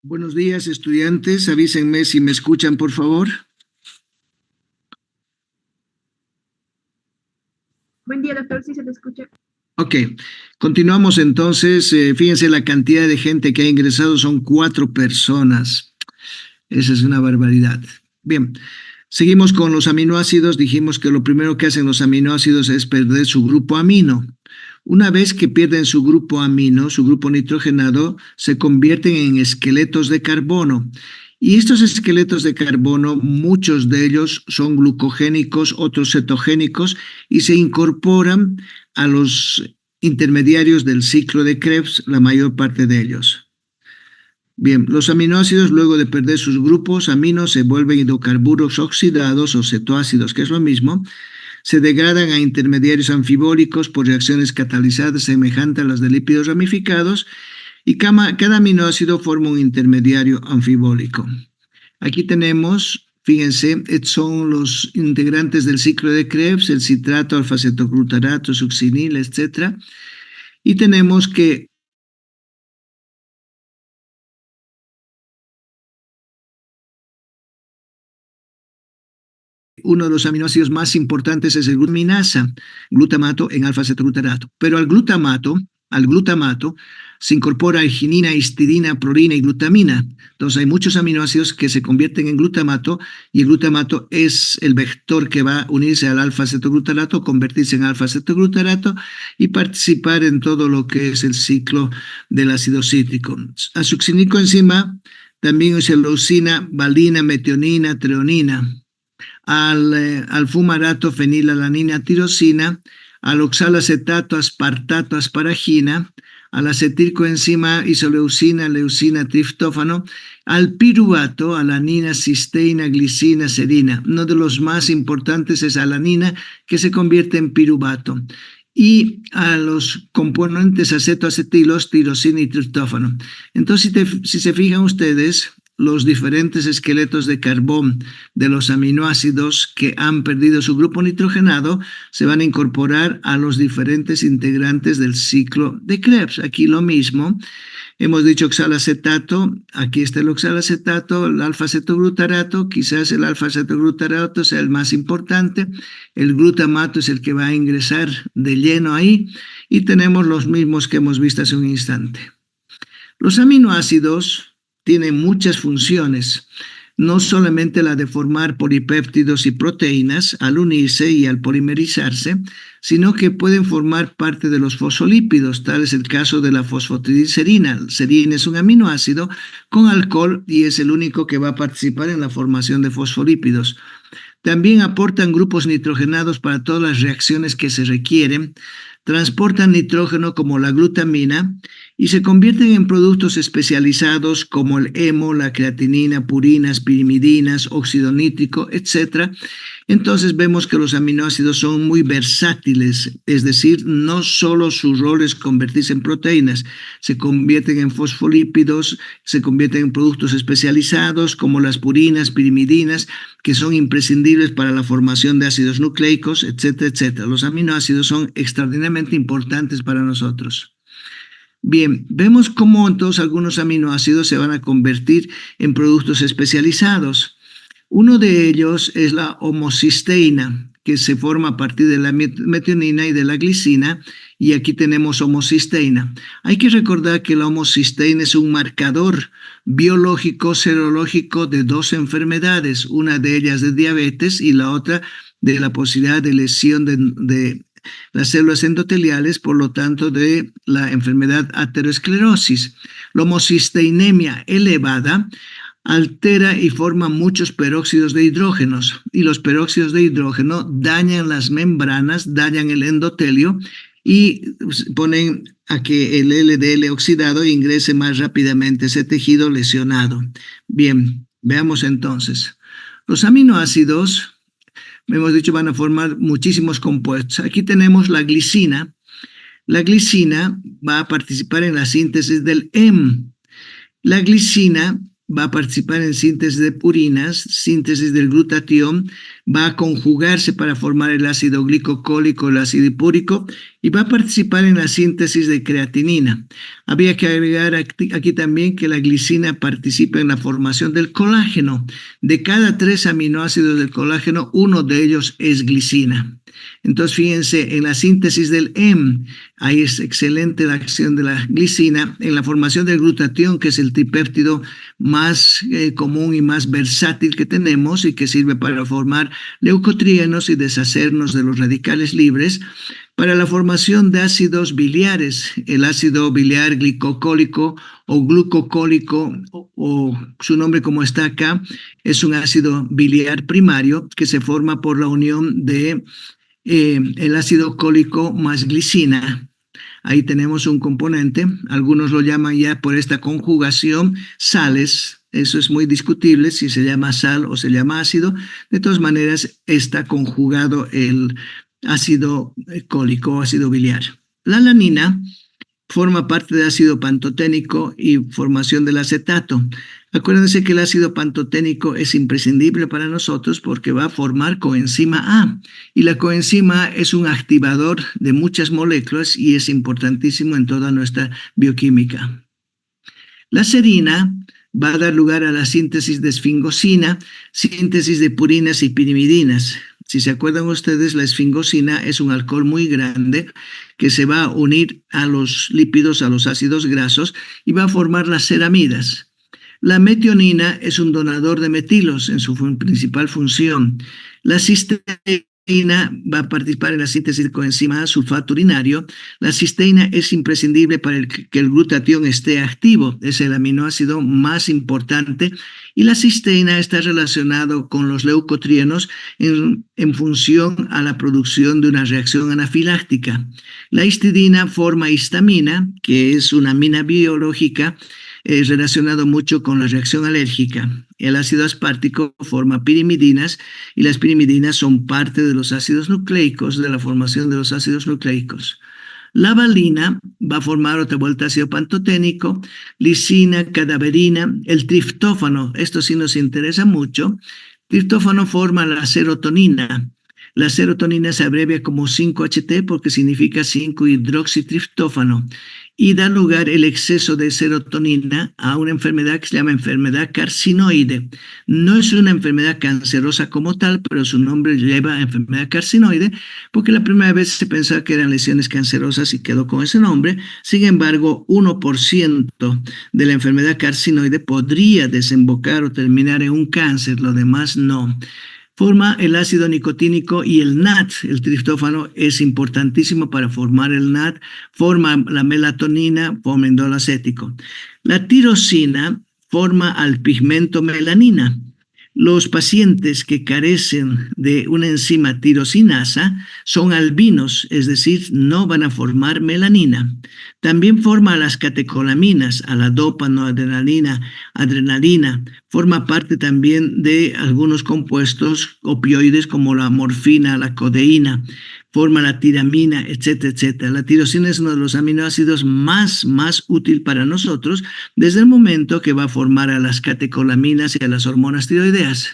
Buenos días, estudiantes. Avísenme si me escuchan, por favor. Buen día, doctor, sí se te escucha. Ok, continuamos entonces. Fíjense, la cantidad de gente que ha ingresado son 4 personas. Esa es una barbaridad. Bien, seguimos con los aminoácidos. Dijimos que lo primero que hacen los aminoácidos es perder su grupo amino. Una vez que pierden su grupo amino, su grupo nitrogenado, se convierten en esqueletos de carbono. Y estos esqueletos de carbono, muchos de ellos son glucogénicos, otros cetogénicos, y se incorporan a los intermediarios del ciclo de Krebs, la mayor parte de ellos. Bien, los aminoácidos luego de perder sus grupos aminos se vuelven hidrocarburos oxidados o cetoácidos, que es lo mismo, se degradan a intermediarios anfibólicos por reacciones catalizadas semejantes a las de lípidos ramificados y cada aminoácido forma un intermediario anfibólico. Aquí tenemos, fíjense, son los integrantes del ciclo de Krebs, el citrato, alfa-cetoglutarato, succinil, etc. Y tenemos que uno de los aminoácidos más importantes es el glutaminasa, glutamato en alfa-cetoglutarato. Pero al glutamato se incorpora arginina, histidina, prolina y glutamina. Entonces hay muchos aminoácidos que se convierten en glutamato y el glutamato es el vector que va a unirse al alfa-cetoglutarato, convertirse en alfa-cetoglutarato y participar en todo lo que es el ciclo del ácido cítrico. A succinilcoenzima también es leucina, valina, metionina, treonina. Al fumarato, fenilalanina, tirosina, al oxalacetato, aspartato, asparagina, a la acetilcoenzima, isoleucina, leucina, triptófano, al piruvato, alanina, cisteína, glicina, serina. Uno de los más importantes es alanina, que se convierte en piruvato. Y a los componentes acetoacetilos, tirosina y triptófano. Entonces, si se fijan ustedes, los diferentes esqueletos de carbón de los aminoácidos que han perdido su grupo nitrogenado se van a incorporar a los diferentes integrantes del ciclo de Krebs. Aquí lo mismo. Hemos dicho oxalacetato, aquí está el oxalacetato, el alfa-cetoglutarato, quizás el alfa-cetoglutarato sea el más importante, el glutamato es el que va a ingresar de lleno ahí, y tenemos los mismos que hemos visto hace un instante. Los aminoácidos tienen muchas funciones, no solamente la de formar polipéptidos y proteínas al unirse y al polimerizarse, sino que pueden formar parte de los fosfolípidos, tal es el caso de la fosfatidilcerina. Serina es un aminoácido con alcohol y es el único que va a participar en la formación de fosfolípidos. También aportan grupos nitrogenados para todas las reacciones que se requieren, transportan nitrógeno como la glutamina y se convierten en productos especializados como el hemo, la creatinina, purinas, pirimidinas, óxido nítrico, etc. Entonces vemos que los aminoácidos son muy versátiles, es decir, no solo su rol es convertirse en proteínas, se convierten en fosfolípidos, se convierten en productos especializados como las purinas, pirimidinas, que son imprescindibles para la formación de ácidos nucleicos, etcétera, etcétera. Los aminoácidos son extraordinariamente importantes para nosotros. Bien, vemos cómo entonces algunos aminoácidos se van a convertir en productos especializados. Uno de ellos es la homocisteína, que se forma a partir de la metionina y de la glicina, y aquí tenemos homocisteína. Hay que recordar que la homocisteína es un marcador biológico serológico de 2 enfermedades, una de ellas de diabetes y la otra de la posibilidad de lesión de las células endoteliales, por lo tanto de la enfermedad aterosclerosis. La homocisteinemia elevada altera y forma muchos peróxidos de hidrógenos, y los peróxidos de hidrógeno dañan las membranas, dañan el endotelio y ponen a que el LDL oxidado ingrese más rápidamente a ese tejido lesionado. Bien, veamos entonces. Los aminoácidos, hemos dicho, van a formar muchísimos compuestos. Aquí tenemos la glicina. La glicina va a participar en la síntesis del hemo. La glicina va a participar en síntesis de purinas, síntesis del glutatión, va a conjugarse para formar el ácido glicocólico, el ácido hipúrico, y va a participar en la síntesis de creatinina. Había que agregar aquí también que la glicina participa en la formación del colágeno. De cada 3 aminoácidos del colágeno, uno de ellos es glicina. Entonces, fíjense, en la síntesis del heme, ahí es excelente la acción de la glicina, en la formación del glutatión, que es el tripéptido más común y más versátil que tenemos y que sirve para formar leucotrienos y deshacernos de los radicales libres, para la formación de ácidos biliares, el ácido biliar glicocólico o glucocólico, o su nombre como está acá, es un ácido biliar primario que se forma por la unión de el ácido cólico más glicina. Ahí tenemos un componente, algunos lo llaman ya por esta conjugación sales, eso es muy discutible si se llama sal o se llama ácido. De todas maneras, está conjugado el ácido cólico, ácido biliar. La alanina forma parte del ácido pantoténico y formación del acetato. Acuérdense que el ácido pantoténico es imprescindible para nosotros porque va a formar coenzima A. Y la coenzima A es un activador de muchas moléculas y es importantísimo en toda nuestra bioquímica. La serina va a dar lugar a la síntesis de esfingosina, síntesis de purinas y pirimidinas. Si se acuerdan ustedes, la esfingosina es un alcohol muy grande que se va a unir a los lípidos, a los ácidos grasos, y va a formar las ceramidas. La metionina es un donador de metilos en su principal función. La cisteína va a participar en la síntesis de coenzima A, sulfato urinario. La cisteína es imprescindible para que el glutatión esté activo, es el aminoácido más importante, y la cisteína está relacionado con los leucotrienos en función a la producción de una reacción anafiláctica. La histidina forma histamina, que es una amina biológica relacionado mucho con la reacción alérgica. El ácido aspartico forma pirimidinas y las pirimidinas son parte de los ácidos nucleicos, de la formación de los ácidos nucleicos. La valina va a formar otra vuelta ácido pantoténico, lisina, cadaverina, el triptófano, esto sí nos interesa mucho. Triptófano forma la serotonina. La serotonina se abrevia como 5-HT porque significa 5-hidroxitriptófano y da lugar el exceso de serotonina a una enfermedad que se llama enfermedad carcinoide. No es una enfermedad cancerosa como tal, pero su nombre lleva a enfermedad carcinoide porque la primera vez se pensaba que eran lesiones cancerosas y quedó con ese nombre. Sin embargo, 1% de la enfermedad carcinoide podría desembocar o terminar en un cáncer, lo demás no. Forma el ácido nicotínico y el NAT, el triptófano, es importantísimo para formar el NAT, forma la melatonina, forma indol acético. La tirosina forma al pigmento melanina. Los pacientes que carecen de una enzima tirosinasa son albinos, es decir, no van a formar melanina. También forma las catecolaminas, a la dopa, noradrenalina, adrenalina. Forma parte también de algunos compuestos opioides como la morfina, la codeína. Forma la tiramina, etcétera, etcétera. La tirosina es uno de los aminoácidos más útil para nosotros desde el momento que va a formar a las catecolaminas y a las hormonas tiroideas.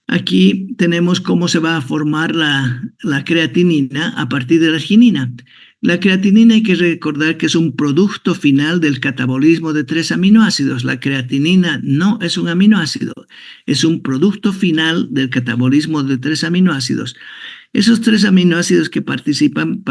Aquí tenemos cómo se va a formar la creatinina a partir de la arginina. La creatinina hay que recordar que es un producto final del catabolismo de 3 aminoácidos. La creatinina no es un aminoácido, es un producto final del catabolismo de 3 aminoácidos. Esos 3 aminoácidos que participan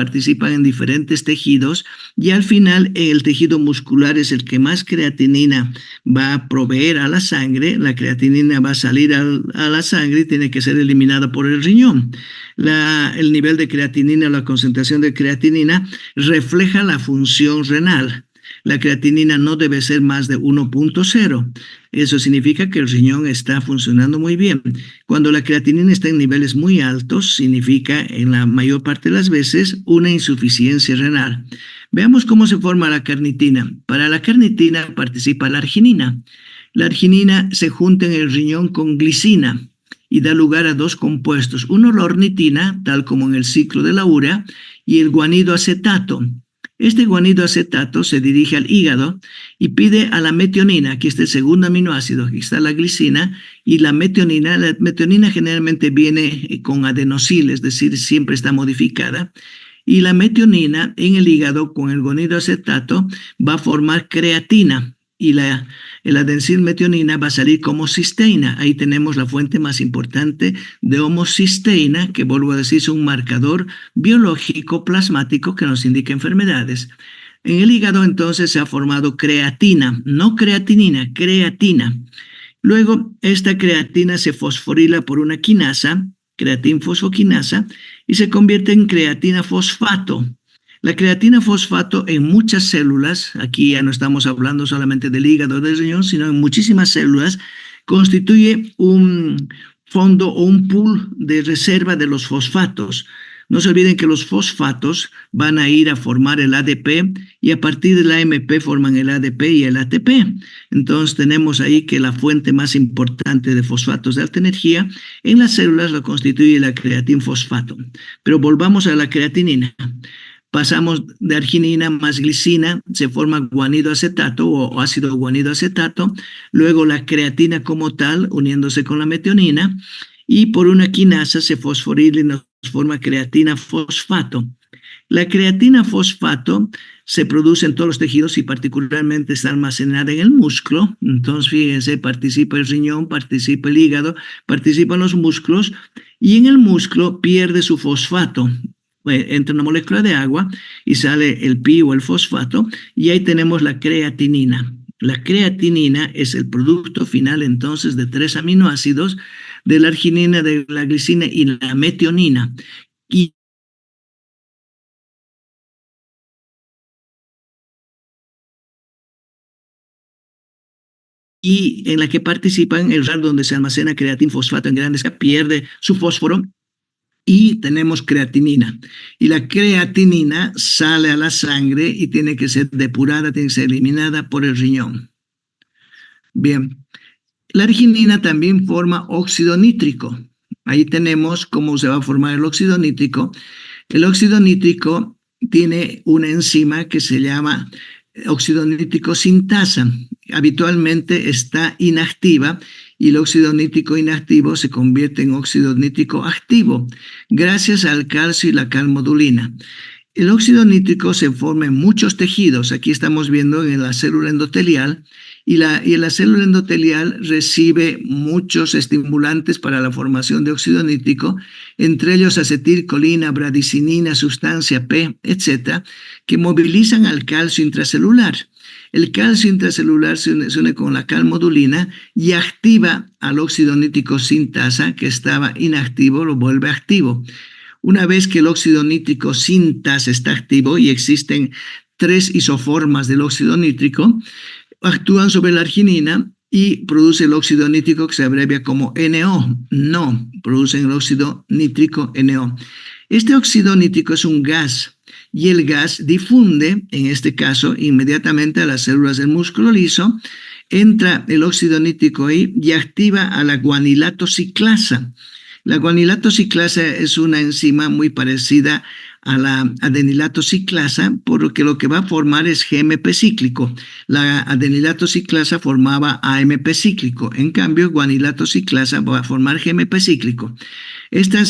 en diferentes tejidos y al final el tejido muscular es el que más creatinina va a proveer a la sangre. La creatinina va a salir a la sangre y tiene que ser eliminada por el riñón. El nivel de creatinina, la concentración de creatinina refleja la función renal. La creatinina no debe ser más de 1.0. Eso significa que el riñón está funcionando muy bien. Cuando la creatinina está en niveles muy altos, significa en la mayor parte de las veces una insuficiencia renal. Veamos cómo se forma la carnitina. Para la carnitina participa la arginina. La arginina se junta en el riñón con glicina y da lugar a 2 compuestos. Uno, la ornitina, tal como en el ciclo de la urea, y el guanido acetato. Este guanido acetato se dirige al hígado y pide a la metionina, aquí está el segundo aminoácido, aquí está la glicina, y la metionina generalmente viene con adenosil, es decir, siempre está modificada, y la metionina en el hígado con el guanido acetato va a formar creatina, y el adencilmetionina va a salir como cisteína. Ahí tenemos la fuente más importante de homocisteína, que vuelvo a decir es un marcador biológico plasmático que nos indica enfermedades. En el hígado entonces se ha formado creatina, no creatinina, creatina. Luego esta creatina se fosforila por una quinasa, creatinfosfoquinasa, y se convierte en creatina fosfato. La creatina fosfato en muchas células, aquí ya no estamos hablando solamente del hígado, del riñón, sino en muchísimas células, constituye un fondo o un pool de reserva de los fosfatos. No se olviden que los fosfatos van a ir a formar el ADP y a partir del AMP forman el ADP y el ATP. Entonces tenemos ahí que la fuente más importante de fosfatos de alta energía en las células lo constituye la creatinfosfato. Pero volvamos a la creatinina. Pasamos de arginina más glicina, se forma guanido acetato o ácido guanido acetato, luego la creatina como tal uniéndose con la metionina y por una quinasa se fosforila y nos forma creatina fosfato. La creatina fosfato se produce en todos los tejidos y particularmente está almacenada en el músculo. Entonces, fíjense, participa el riñón, participa el hígado, participan los músculos y en el músculo pierde su fosfato. Entra una molécula de agua y sale el pi o el fosfato y ahí tenemos la creatinina. La creatinina es el producto final entonces de 3 aminoácidos de la arginina, de la glicina y la metionina. Y en la que participan el lugar donde se almacena creatinfosfato en grandes cantidades, pierde su fósforo y tenemos creatinina. Y la creatinina sale a la sangre y tiene que ser depurada, tiene que ser eliminada por el riñón. Bien, la arginina también forma óxido nítrico. Ahí tenemos cómo se va a formar el óxido nítrico. El óxido nítrico tiene una enzima que se llama óxido nítrico sintasa. Habitualmente está inactiva y el óxido nítrico inactivo se convierte en óxido nítrico activo gracias al calcio y la calmodulina. El óxido nítrico se forma en muchos tejidos. Aquí estamos viendo en la célula endotelial y la célula endotelial recibe muchos estimulantes para la formación de óxido nítrico, entre ellos acetilcolina, bradicinina, sustancia P, etcétera, que movilizan al calcio intracelular. El calcio intracelular se une con la calmodulina y activa al óxido nítrico sintasa, que estaba inactivo, lo vuelve activo. Una vez que el óxido nítrico sintasa está activo y existen 3 isoformas del óxido nítrico, actúan sobre la arginina y produce el óxido nítrico que se abrevia como NO. No, producen el óxido nítrico NO. Este óxido nítrico es un gas y el gas difunde, en este caso, inmediatamente a las células del músculo liso, entra el óxido nítrico ahí y activa a la guanilato ciclasa. La guanilato ciclasa es una enzima muy parecida a la adenilato ciclasa, porque lo que va a formar es GMP cíclico. La adenilato ciclasa formaba AMP cíclico, en cambio guanilato ciclasa va a formar GMP cíclico. Esta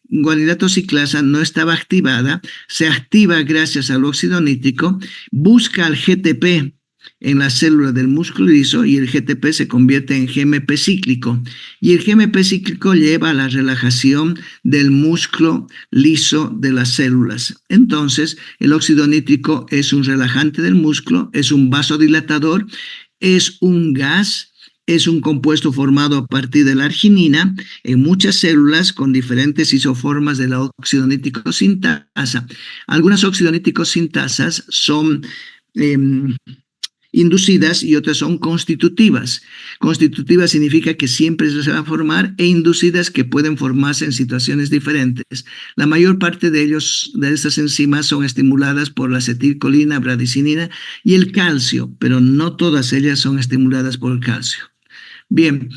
guanilato ciclasa no estaba activada, se activa gracias al óxido nítrico, busca al GTP en la célula del músculo liso y el GTP se convierte en GMP cíclico y el GMP cíclico lleva a la relajación del músculo liso de las células. Entonces el óxido nítrico es un relajante del músculo, es un vasodilatador, es un gas, es un compuesto formado a partir de la arginina en muchas células con diferentes isoformas de la óxido nítrico sintasa. Algunas óxido nítrico sintasas son inducidas y otras son constitutivas. Constitutivas significa que siempre se va a formar e inducidas que pueden formarse en situaciones diferentes. La mayor parte de estas enzimas son estimuladas por la acetilcolina, bradicinina y el calcio, pero no todas ellas son estimuladas por el calcio. Bien,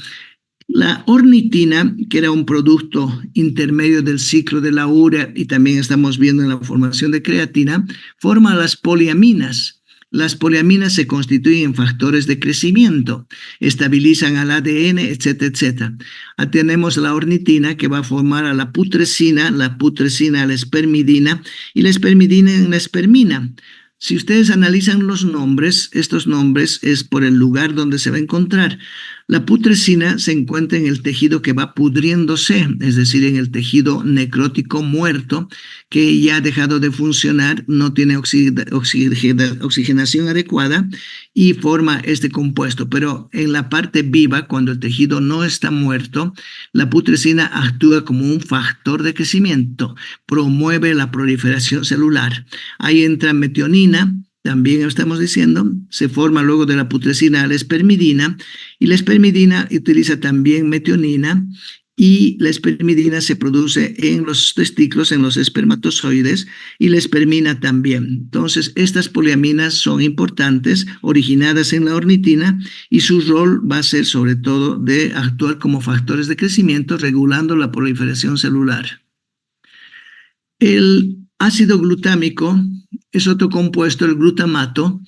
La ornitina, que era un producto intermedio del ciclo de la urea y también estamos viendo en la formación de creatina, forma las poliaminas. Las poliaminas se constituyen en factores de crecimiento, estabilizan al ADN, etcétera, etcétera. Tenemos la ornitina que va a formar a la putrescina a la espermidina y la espermidina en la espermina. Si ustedes analizan los nombres, estos nombres es por el lugar donde se va a encontrar. La putrescina se encuentra en el tejido que va pudriéndose, es decir, en el tejido necrótico muerto, que ya ha dejado de funcionar, no tiene oxigenación adecuada y forma este compuesto. Pero en la parte viva, cuando el tejido no está muerto, la putrescina actúa como un factor de crecimiento, promueve la proliferación celular. Ahí entra metionina. También estamos diciendo, se forma luego de la putrescina la espermidina, y la espermidina utiliza también metionina, y la espermidina se produce en los testículos, en los espermatozoides, y la espermina también. Entonces, estas poliaminas son importantes, originadas en la ornitina, y su rol va a ser sobre todo de actuar como factores de crecimiento, regulando la proliferación celular. El ácido glutámico es otro compuesto, el glutamato,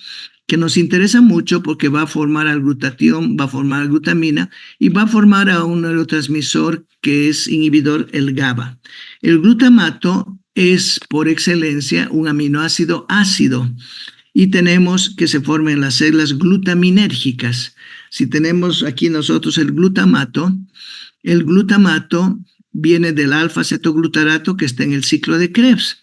que nos interesa mucho porque va a formar al glutatión, va a formar glutamina y va a formar a un neurotransmisor que es inhibidor, el GABA. El glutamato es por excelencia un aminoácido ácido y tenemos que se formen las células glutaminérgicas. Si tenemos aquí nosotros el glutamato viene del alfa-cetoglutarato que está en el ciclo de Krebs.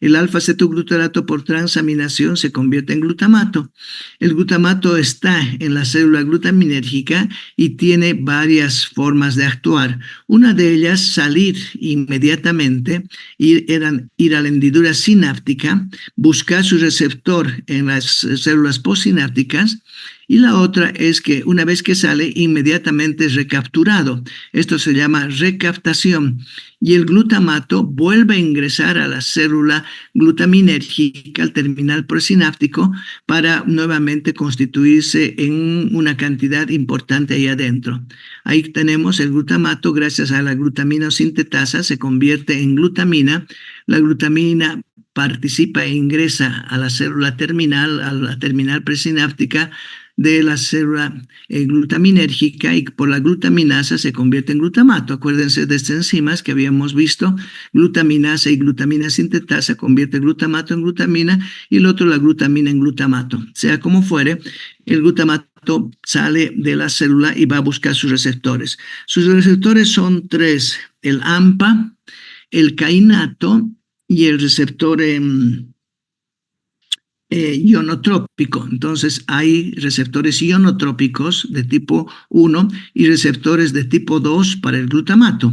El alfa-cetoglutarato por transaminación se convierte en glutamato. El glutamato está en la célula glutaminérgica y tiene varias formas de actuar. Una de ellas, salir inmediatamente, ir a la hendidura sináptica, buscar su receptor en las células postsinápticas. Y la otra es que una vez que sale, inmediatamente es recapturado. Esto se llama recaptación. Y el glutamato vuelve a ingresar a la célula glutaminérgica, al terminal presináptico, para nuevamente constituirse en una cantidad importante ahí adentro. Ahí tenemos el glutamato, gracias a la glutamina sintetasa, se convierte en glutamina. La glutamina participa e ingresa a la célula terminal, a la terminal presináptica de la célula glutaminérgica, y por la glutaminasa se convierte en glutamato. Acuérdense de estas enzimas que habíamos visto, glutaminasa y glutamina sintetasa, convierte el glutamato en glutamina y el otro la glutamina en glutamato. Sea como fuere, el glutamato sale de la célula y va a buscar sus receptores. Sus receptores son tres: el AMPA, el kainato y el receptor ionotrópico. Entonces hay receptores ionotrópicos de tipo 1 y receptores de tipo 2 para el glutamato.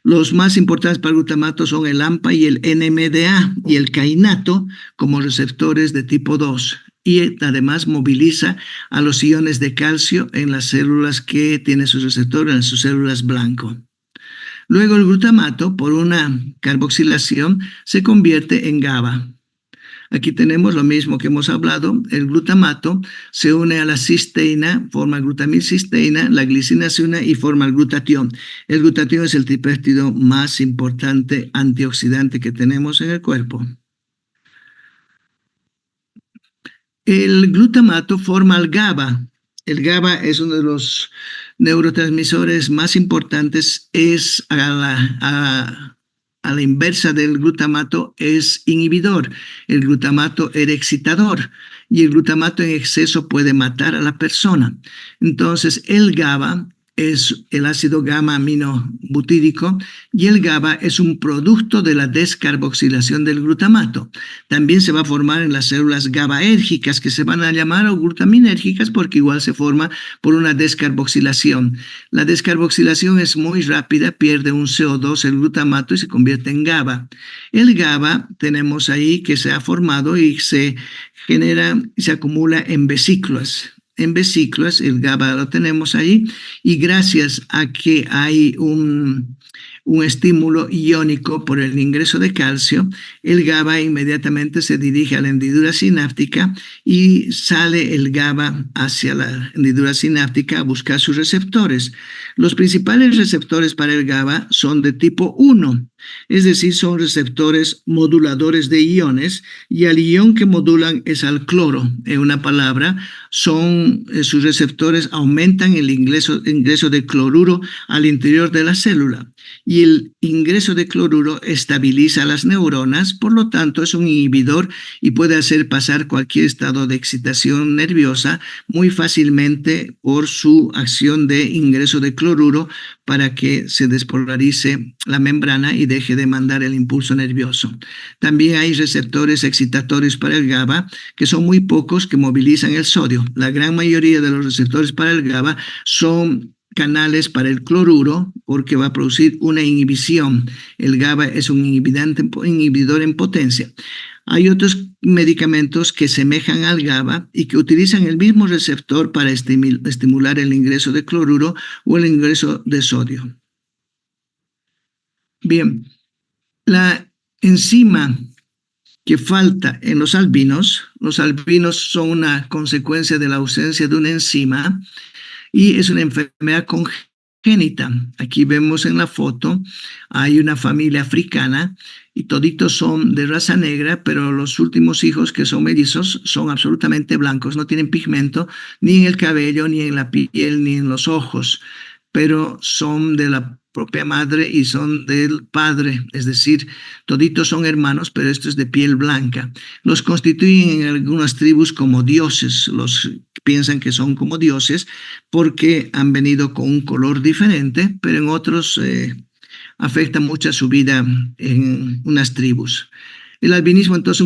Los más importantes para el glutamato son el AMPA y el NMDA, y el kainato como receptores de tipo 2. Y además moviliza a los iones de calcio en las células que tienen sus receptores, en sus células blanco. Luego el glutamato, por una carboxilación, se convierte en GABA. Aquí tenemos lo mismo que hemos hablado. El glutamato se une a la cisteína, forma glutamilcisteína, la glicina se une y forma el glutatión. El glutatión es el tripéptido más importante antioxidante que tenemos en el cuerpo. El glutamato forma el GABA. El GABA es uno de los neurotransmisores más importantes, es a la inversa del glutamato, es inhibidor. El glutamato era excitador y el glutamato en exceso puede matar a la persona. Entonces, el GABA es el ácido gamma aminobutírico y el GABA es un producto de la descarboxilación del glutamato. También se va a formar en las células GABAérgicas, que se van a llamar glutaminérgicas porque igual se forma por una descarboxilación. La descarboxilación es muy rápida, pierde un CO2 el glutamato y se convierte en GABA. El GABA tenemos ahí que se ha formado y se genera, se acumula en vesículas. En vesículas, el GABA lo tenemos ahí, y gracias a que hay un estímulo iónico por el ingreso de calcio, el GABA inmediatamente se dirige a la hendidura sináptica y sale el GABA hacia la hendidura sináptica a buscar sus receptores. Los principales receptores para el GABA son de tipo 1, es decir, son receptores moduladores de iones, y al ion que modulan es al cloro. En una palabra, sus receptores aumentan el ingreso de cloruro al interior de la célula, y el ingreso de cloruro estabiliza las neuronas, por lo tanto es un inhibidor y puede hacer pasar cualquier estado de excitación nerviosa muy fácilmente por su acción de ingreso de cloruro para que se despolarice la membrana y deje de mandar el impulso nervioso. También hay receptores excitatorios para el GABA, que son muy pocos, que movilizan el sodio. La gran mayoría de los receptores para el GABA son canales para el cloruro, porque va a producir una inhibición. El GABA es un inhibidor en potencia. Hay otros medicamentos que semejan al GABA y que utilizan el mismo receptor para estimular el ingreso de cloruro o el ingreso de sodio. Bien, la enzima que falta en los albinos son una consecuencia de la ausencia de una enzima, y es una enfermedad congénita. Aquí vemos en la foto, hay una familia africana y toditos son de raza negra, pero los últimos hijos, que son mellizos, son absolutamente blancos, no tienen pigmento ni en el cabello, ni en la piel, ni en los ojos, pero son de la propia madre y son del padre, es decir, toditos son hermanos, pero esto es de piel blanca. Los constituyen en algunas tribus como dioses, los piensan que son como dioses porque han venido con un color diferente, pero en otros afecta mucho su vida en unas tribus. El albinismo entonces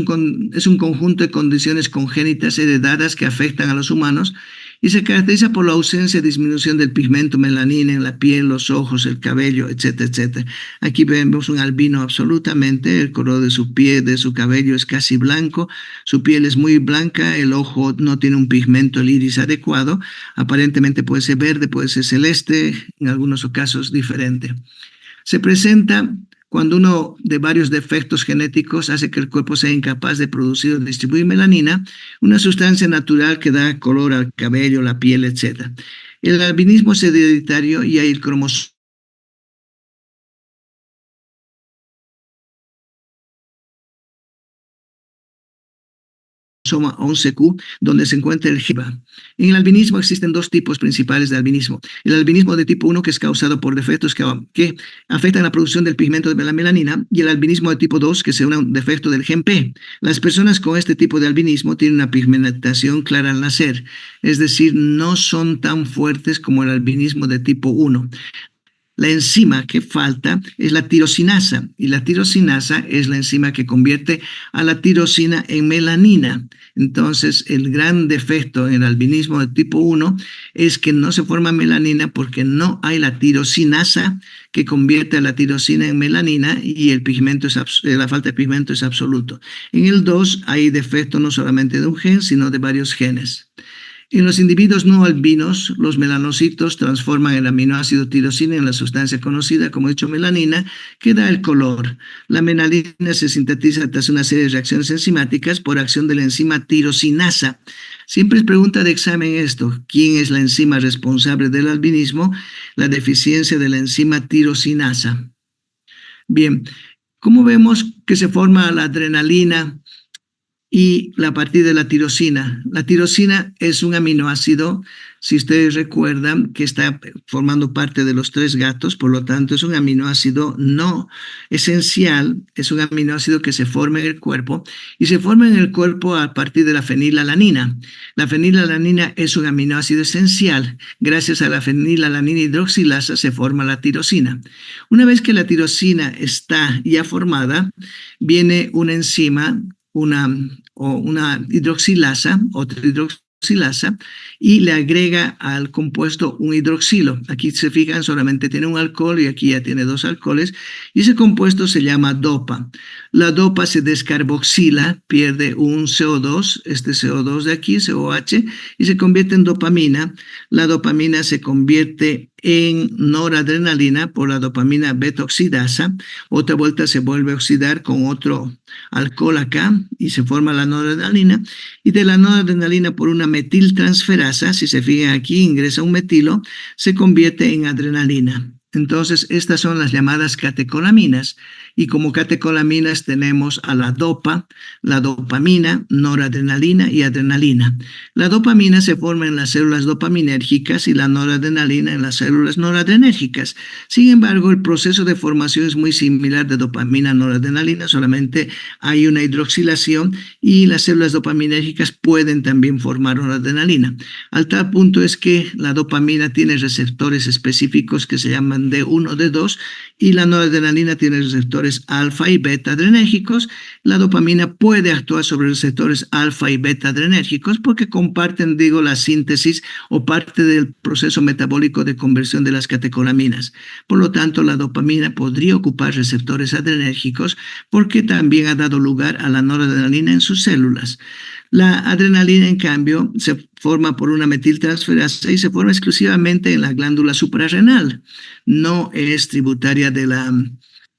es un conjunto de condiciones congénitas heredadas que afectan a los humanos y se caracteriza por la ausencia y disminución del pigmento melanina en la piel, los ojos, el cabello, etcétera, etcétera. Aquí vemos un albino absolutamente, el color de su piel, de su cabello es casi blanco, su piel es muy blanca, el ojo no tiene un pigmento, el iris adecuado, aparentemente puede ser verde, puede ser celeste, en algunos casos diferente. Se presenta cuando uno de varios defectos genéticos hace que el cuerpo sea incapaz de producir o distribuir melanina, una sustancia natural que da color al cabello, la piel, etc. El albinismo es hereditario y hay el cromosoma 11q, donde se encuentra el GABA. En el albinismo existen dos tipos principales de albinismo. El albinismo de tipo 1, que es causado por defectos que afectan la producción del pigmento de la melanina, y el albinismo de tipo 2, que es un defecto del gen P. Las personas con este tipo de albinismo tienen una pigmentación clara al nacer, es decir, no son tan fuertes como el albinismo de tipo 1. La enzima que falta es la tirosinasa, y la tirosinasa es la enzima que convierte a la tirosina en melanina. Entonces, el gran defecto en el albinismo de tipo 1 es que no se forma melanina porque no hay la tirosinasa que convierte a la tirosina en melanina, y la falta de pigmento es absoluto. En el 2 hay defecto no solamente de un gen, sino de varios genes. En los individuos no albinos, los melanocitos transforman el aminoácido tirosina en la sustancia conocida como melanina, que da el color. La melanina se sintetiza tras una serie de reacciones enzimáticas por acción de la enzima tirosinasa. Siempre es pregunta de examen esto: ¿quién es la enzima responsable del albinismo? La deficiencia de la enzima tirosinasa. Bien, ¿cómo vemos que se forma la adrenalina y a partir de la tirosina? La tirosina es un aminoácido, si ustedes recuerdan, que está formando parte de los 3 gatos, por lo tanto es un aminoácido no esencial, es un aminoácido que se forma en el cuerpo, y se forma en el cuerpo a partir de la fenilalanina. La fenilalanina es un aminoácido esencial. Gracias a la fenilalanina hidroxilasa se forma la tirosina. Una vez que la tirosina está ya formada, viene una enzima, una hidroxilasa, otra hidroxilasa, y le agrega al compuesto un hidroxilo. Aquí se fijan, solamente tiene un alcohol y aquí ya tiene 2 alcoholes, y ese compuesto se llama dopa. La dopa se descarboxila, pierde un CO2, este CO2 de aquí, COH, y se convierte en dopamina. La dopamina se convierte en noradrenalina por la dopamina beta oxidasa. Otra vuelta se vuelve a oxidar con otro alcohol acá y se forma la noradrenalina. Y de la noradrenalina por una metiltransferasa, si se fijan aquí, ingresa un metilo, se convierte en adrenalina. Entonces, estas son las llamadas catecolaminas. Y como catecolaminas tenemos a la dopamina, noradrenalina y adrenalina. La dopamina se forma en las células dopaminérgicas y la noradrenalina en las células noradrenérgicas. Sin embargo, el proceso de formación es muy similar de dopamina a noradrenalina, solamente hay una hidroxilación y las células dopaminérgicas pueden también formar noradrenalina. Al tal punto es que la dopamina tiene receptores específicos que se llaman D1, D2 y la noradrenalina tiene receptores alfa y beta adrenérgicos. La dopamina puede actuar sobre receptores alfa y beta adrenérgicos porque comparten, la síntesis o parte del proceso metabólico de conversión de las catecolaminas. Por lo tanto, la dopamina podría ocupar receptores adrenérgicos porque también ha dado lugar a la noradrenalina en sus células. La adrenalina, en cambio, se forma por una metiltransferasa y se forma exclusivamente en la glándula suprarrenal. No es tributaria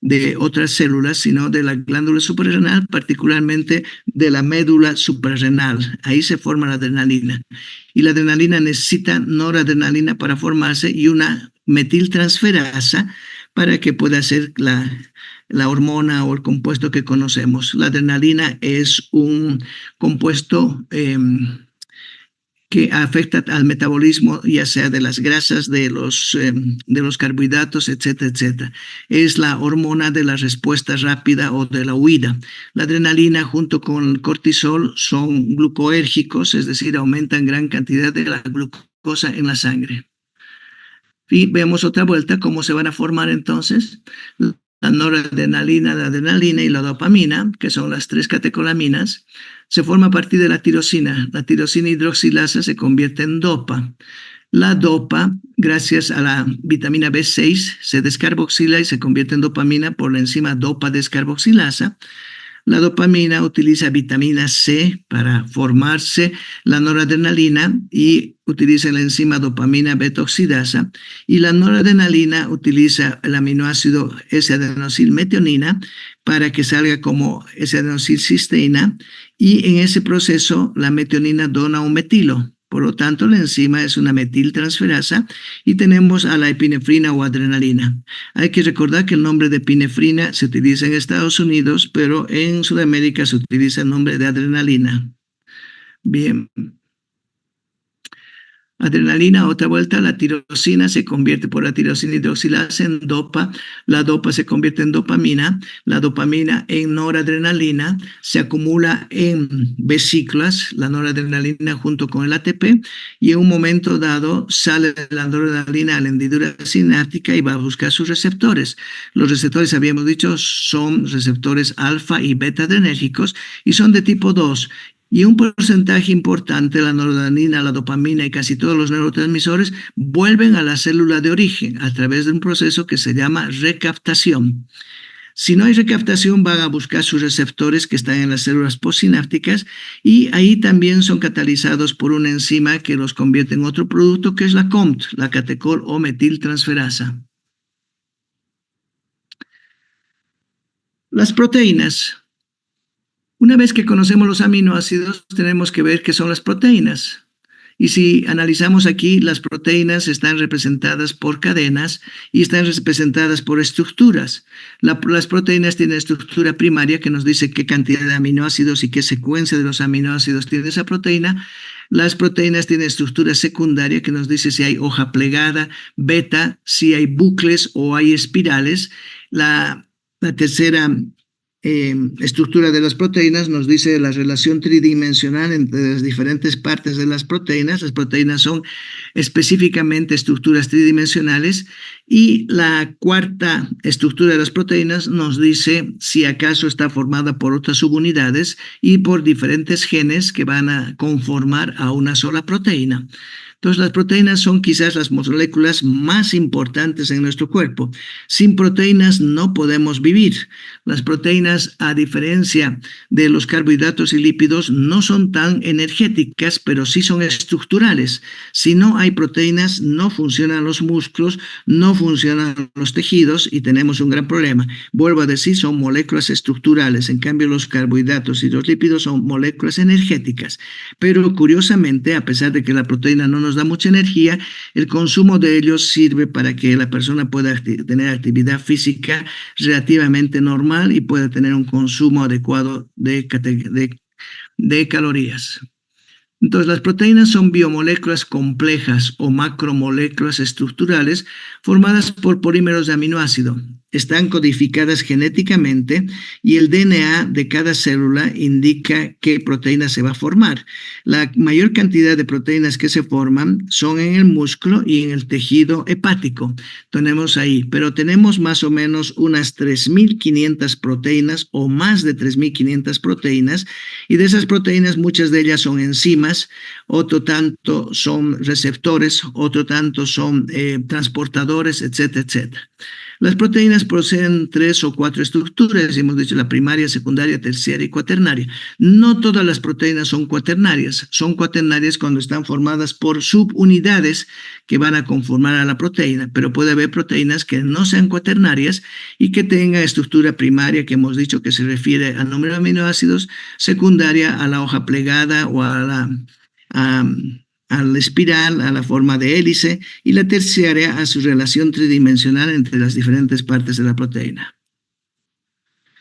de otras células, sino de la glándula suprarrenal, particularmente de la médula suprarrenal. Ahí se forma la adrenalina. Y la adrenalina necesita noradrenalina para formarse y una metiltransferasa para que pueda ser la hormona o el compuesto que conocemos. La adrenalina es un compuesto que afecta al metabolismo, ya sea de las grasas, de los carbohidratos, etcétera, etcétera. Es la hormona de la respuesta rápida o de la huida. La adrenalina junto con el cortisol son glucoérgicos, es decir, aumentan gran cantidad de la glucosa en la sangre. Y vemos otra vuelta cómo se van a formar entonces la noradrenalina, la adrenalina y la dopamina, que son las tres catecolaminas. Se forma a partir de la tirosina. La tirosina hidroxilasa se convierte en dopa. La dopa, gracias a la vitamina B6, se descarboxila y se convierte en dopamina por la enzima dopa descarboxilasa. La dopamina utiliza vitamina C para formarse la noradrenalina y utiliza la enzima dopamina beta oxidasa. Y la noradrenalina utiliza el aminoácido S-adenosilmetionina para que salga como S-adenosilcisteína. Y en ese proceso la metionina dona un metilo. Por lo tanto, la enzima es una metiltransferasa y tenemos a la epinefrina o adrenalina. Hay que recordar que el nombre de epinefrina se utiliza en Estados Unidos, pero en Sudamérica se utiliza el nombre de adrenalina. Bien. Adrenalina, otra vuelta, la tirosina se convierte por la tirosina hidroxilasa en dopa, la dopa se convierte en dopamina, la dopamina en noradrenalina, se acumula en vesículas, la noradrenalina junto con el ATP, y en un momento dado sale la noradrenalina a la hendidura sináptica y va a buscar sus receptores. Los receptores, habíamos dicho, son receptores alfa y beta adrenérgicos y son de tipo 2. Y un porcentaje importante, la noradrenalina, la dopamina y casi todos los neurotransmisores vuelven a la célula de origen a través de un proceso que se llama recaptación. Si no hay recaptación, van a buscar sus receptores que están en las células postsinápticas y ahí también son catalizados por una enzima que los convierte en otro producto que es la COMT, la catecol o metiltransferasa. Las proteínas. Una vez que conocemos los aminoácidos, tenemos que ver qué son las proteínas. Y si analizamos aquí, las proteínas están representadas por cadenas y están representadas por estructuras. Las proteínas tienen estructura primaria que nos dice qué cantidad de aminoácidos y qué secuencia de los aminoácidos tiene esa proteína. Las proteínas tienen estructura secundaria que nos dice si hay hoja plegada, beta, si hay bucles o hay espirales. La tercera estructura de las proteínas nos dice la relación tridimensional entre las diferentes partes de las proteínas. Las proteínas son específicamente estructuras tridimensionales Y la cuarta estructura de las proteínas nos dice si acaso está formada por otras subunidades y por diferentes genes que van a conformar a una sola proteína. Entonces, las proteínas son quizás las moléculas más importantes en nuestro cuerpo. Sin proteínas no podemos vivir. Las proteínas, a diferencia de los carbohidratos y lípidos, no son tan energéticas, pero sí son estructurales. Si no hay proteínas, no funcionan los músculos, no funcionan los tejidos y tenemos un gran problema. Vuelvo a decir, son moléculas estructurales. En cambio, los carbohidratos y los lípidos son moléculas energéticas. Pero curiosamente, a pesar de que la proteína no nos da mucha energía, el consumo de ellos sirve para que la persona pueda tener actividad física relativamente normal y pueda tener un consumo adecuado de calorías. Entonces, las proteínas son biomoléculas complejas o macromoléculas estructurales formadas por polímeros de aminoácido. Están codificadas genéticamente y el DNA de cada célula indica qué proteína se va a formar. La mayor cantidad de proteínas que se forman son en el músculo y en el tejido hepático. Tenemos ahí, pero tenemos más o menos unas 3.500 proteínas o más de 3.500 proteínas, y de esas proteínas muchas de ellas son enzimas, otro tanto son receptores, otro tanto son transportadores, etcétera, etcétera. Las proteínas poseen 3 o 4 estructuras, hemos dicho la primaria, secundaria, terciaria y cuaternaria. No todas las proteínas son cuaternarias cuando están formadas por subunidades que van a conformar a la proteína, pero puede haber proteínas que no sean cuaternarias y que tengan estructura primaria, que hemos dicho que se refiere al número de aminoácidos, secundaria a la hoja plegada o a la espiral, a la forma de hélice, y la terciaria a su relación tridimensional entre las diferentes partes de la proteína.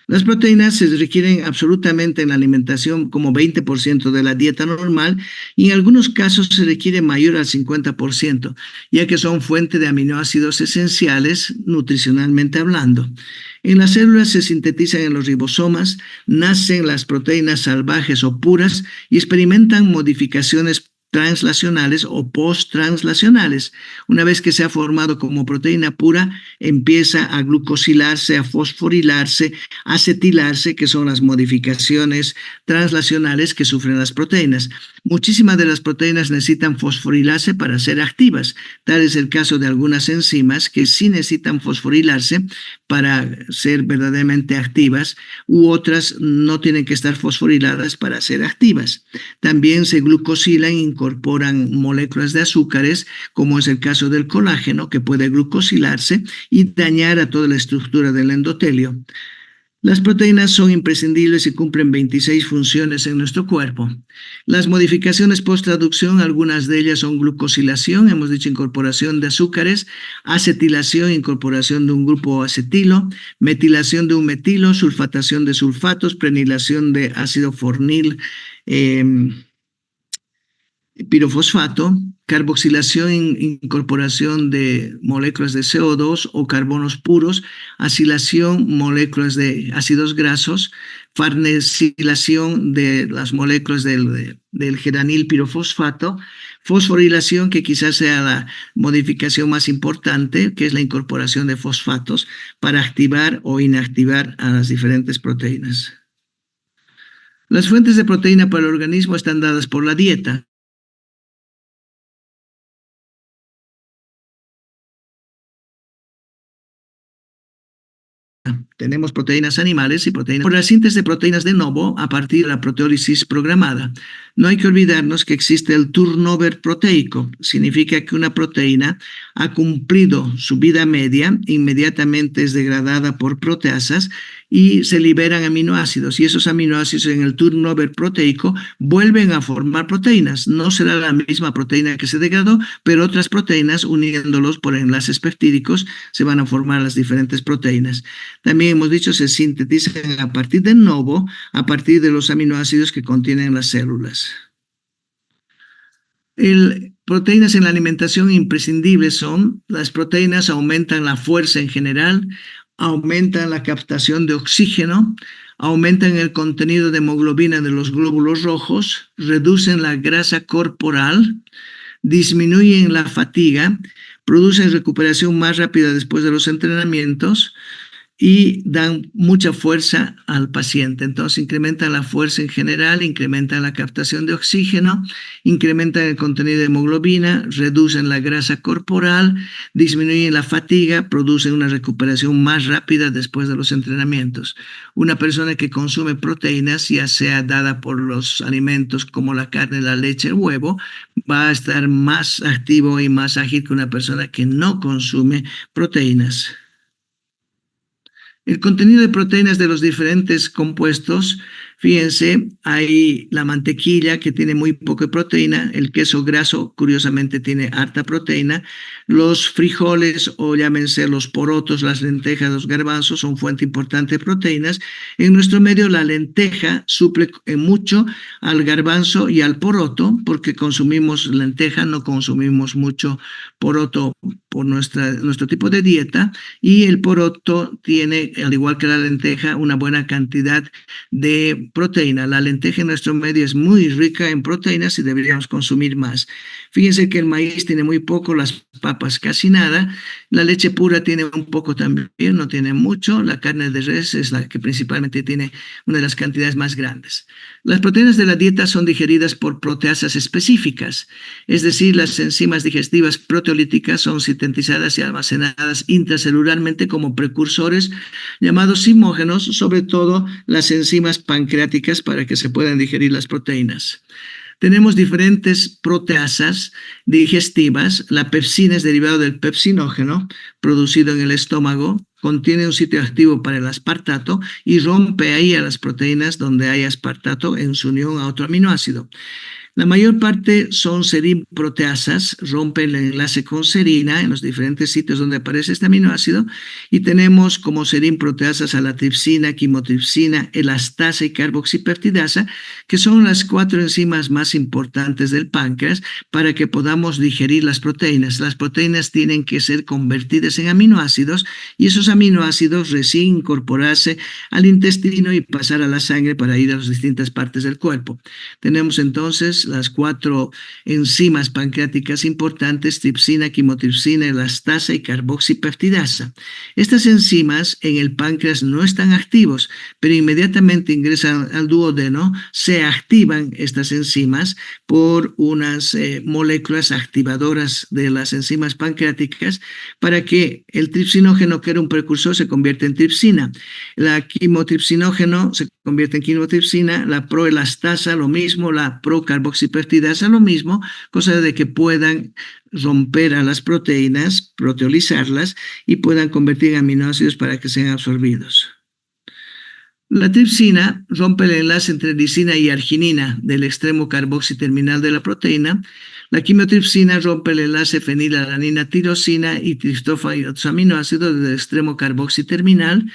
Las proteínas se requieren absolutamente en la alimentación como 20% de la dieta normal, y en algunos casos se requiere mayor al 50%, ya que son fuente de aminoácidos esenciales nutricionalmente hablando. En las células se sintetizan en los ribosomas, nacen las proteínas salvajes o puras y experimentan modificaciones translacionales o post-translacionales. Una vez que se ha formado como proteína pura, empieza a glucosilarse, a fosforilarse, a acetilarse, que son las modificaciones translacionales que sufren las proteínas. Muchísimas de las proteínas necesitan fosforilarse para ser activas. Tal es el caso de algunas enzimas que sí necesitan fosforilarse para ser verdaderamente activas, u otras no tienen que estar fosforiladas para ser activas. También se glucosilan, incorporan moléculas de azúcares, como es el caso del colágeno, que puede glucosilarse y dañar a toda la estructura del endotelio. Las proteínas son imprescindibles y cumplen 26 funciones en nuestro cuerpo. Las modificaciones post-traducción, algunas de ellas son glucosilación, hemos dicho incorporación de azúcares, acetilación, incorporación de un grupo acetilo, metilación de un metilo, sulfatación de sulfatos, prenilación de ácido fornil, pirofosfato, carboxilación, incorporación de moléculas de CO2 o carbonos puros, acilación, moléculas de ácidos grasos, farnesilación de las moléculas del geranil pirofosfato, fosforilación, que quizás sea la modificación más importante, que es la incorporación de fosfatos para activar o inactivar a las diferentes proteínas. Las fuentes de proteína para el organismo están dadas por la dieta. Tenemos proteínas animales y proteínas por la síntesis de proteínas de novo a partir de la proteólisis programada. No hay que olvidarnos que existe el turnover proteico. Significa que una proteína ha cumplido su vida media, inmediatamente es degradada por proteasas y se liberan aminoácidos. Y esos aminoácidos en el turnover proteico vuelven a formar proteínas. No será la misma proteína que se degradó, pero otras proteínas, uniéndolos por enlaces peptídicos, se van a formar las diferentes proteínas. También hemos dicho se sintetizan a partir de novo, a partir de los aminoácidos que contienen las células. Proteínas en la alimentación imprescindibles son: las proteínas aumentan la fuerza en general, aumentan la captación de oxígeno, aumentan el contenido de hemoglobina de los glóbulos rojos, reducen la grasa corporal, disminuyen la fatiga, producen recuperación más rápida después de los entrenamientos y dan mucha fuerza al paciente. Entonces incrementan la fuerza en general, incrementan la captación de oxígeno, incrementan el contenido de hemoglobina, reducen la grasa corporal, disminuyen la fatiga, producen una recuperación más rápida después de los entrenamientos. Una persona que consume proteínas, ya sea dada por los alimentos como la carne, la leche, el huevo, va a estar más activo y más ágil que una persona que no consume proteínas. El contenido de proteínas de los diferentes compuestos, fíjense, hay la mantequilla que tiene muy poca proteína, el queso graso curiosamente tiene harta proteína, los frijoles o llámense los porotos, las lentejas, los garbanzos son fuente importante de proteínas. En nuestro medio la lenteja suple mucho al garbanzo y al poroto porque consumimos lenteja, no consumimos mucho poroto por nuestro tipo de dieta, y el poroto tiene, al igual que la lenteja, una buena cantidad de proteína. La lenteja en nuestro medio es muy rica en proteínas y deberíamos consumir más. Fíjense que el maíz tiene muy poco, las papas casi nada, la leche pura tiene un poco también, no tiene mucho, la carne de res es la que principalmente tiene una de las cantidades más grandes. Las proteínas de la dieta son digeridas por proteasas específicas, es decir, las enzimas digestivas proteolíticas son sintetizadas y almacenadas intracelularmente como precursores llamados zimógenos, sobre todo las enzimas pancreáticas para que se puedan digerir las proteínas. Tenemos diferentes proteasas digestivas. La pepsina es derivado del pepsinógeno producido en el estómago, contiene un sitio activo para el aspartato y rompe ahí a las proteínas donde hay aspartato en su unión a otro aminoácido. La mayor parte son serinproteasas, rompen el enlace con serina en los diferentes sitios donde aparece este aminoácido, y tenemos como serinproteasas a la tripsina, quimotripsina, elastasa y carboxipeptidasa, que son las 4 enzimas más importantes del páncreas para que podamos digerir las proteínas. Las proteínas tienen que ser convertidas en aminoácidos y esos aminoácidos recién incorporarse al intestino y pasar a la sangre para ir a las distintas partes del cuerpo. Tenemos entonces las 4 enzimas pancreáticas importantes: tripsina, quimotripsina, elastasa y carboxipeptidasa. Estas enzimas en el páncreas no están activos, pero inmediatamente ingresan al duodeno, se activan estas enzimas por unas moléculas activadoras de las enzimas pancreáticas para que el tripsinógeno, que era un precursor, se convierta en tripsina. La quimotripsinógeno se convierte en quimotripsina, la proelastasa lo mismo, la procarboxipeptidasa lo mismo, cosa de que puedan romper a las proteínas, proteolizarlas y puedan convertir en aminoácidos para que sean absorbidos. La tripsina rompe el enlace entre lisina y arginina del extremo carboxiterminal de la proteína. La quimotripsina rompe el enlace fenilalanina tirosina y triptófano y otros aminoácidos del extremo carboxiterminal.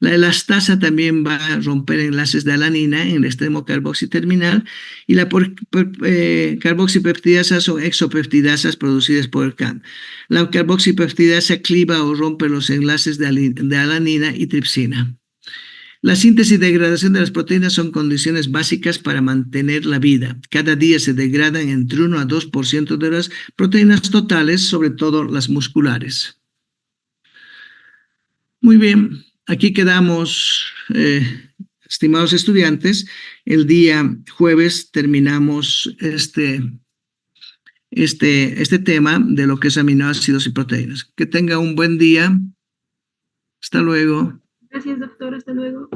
La elastasa también va a romper enlaces de alanina en el extremo carboxiterminal, y la carboxipeptidasa son exopeptidasas producidas por el CAM. La carboxipeptidasa cliva o rompe los enlaces de alanina y tripsina. La síntesis y degradación de las proteínas son condiciones básicas para mantener la vida. Cada día se degradan entre 1 a 2% de las proteínas totales, sobre todo las musculares. Muy bien, aquí quedamos, estimados estudiantes. El día jueves terminamos este tema de lo que es aminoácidos y proteínas. Que tenga un buen día. Hasta luego. Gracias, doctor. Hasta luego.